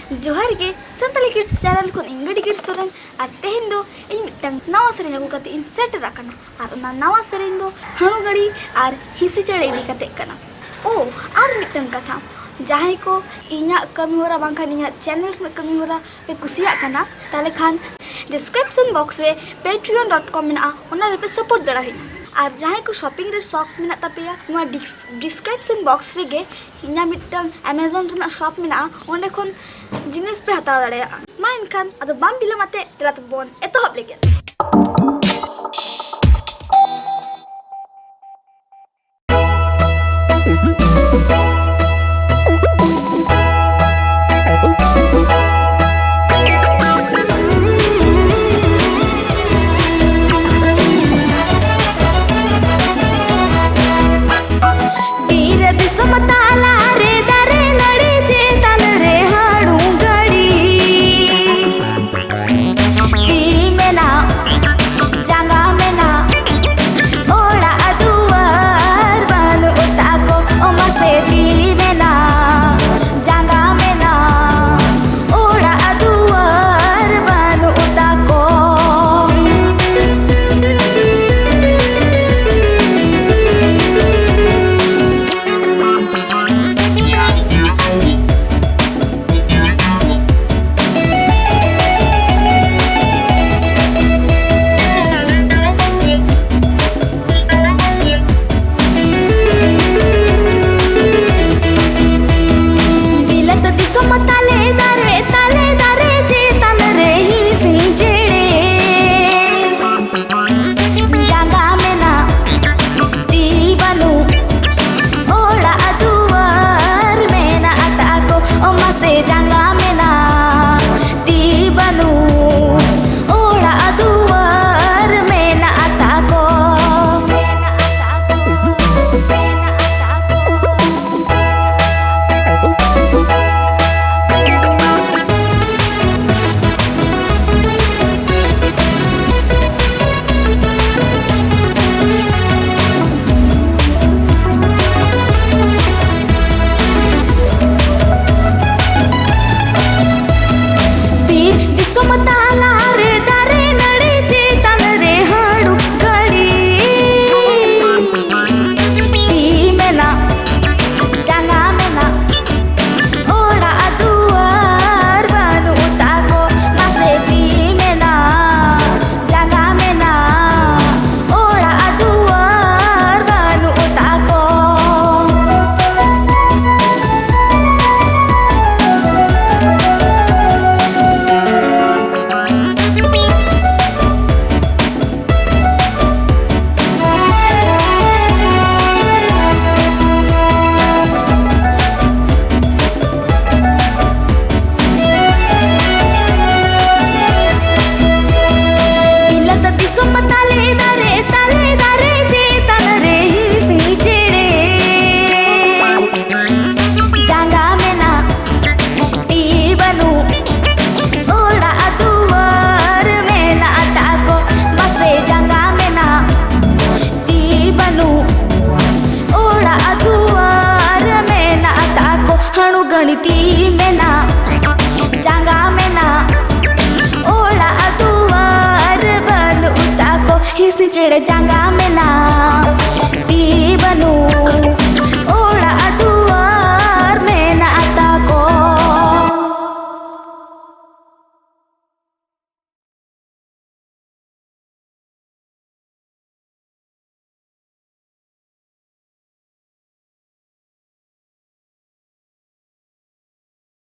जोहार गे Santali kids channel को इंगडी kids Soren और तेहेन दो इन मिटंग नवा सेरेन अगु कते इन सेट राकना और उना नवा सेरेन दो हणु गड़ी और हिसी चढ़े इदी कते कना ओ और मिटंग कथा जहां को इना कमी होरा बांखान इना चैनल में कमी होरा पे कुसिया कना ताले खान डिस्क्रिप्शन बॉक्स रे patreon.com मेना उना रे पे सपोर्ट दड़ा है और जहां को शॉपिंग रे शॉप मेना तपिया नुआ डिस्क्रिप्शन बॉक्स रे गे इना मिटंग अमेज़न रे शॉप मेना ओंडे खन जिनिस पे हता दड़े मा इनखान अदो बाम बिलमाते तेला तो बोन एतो हब लेके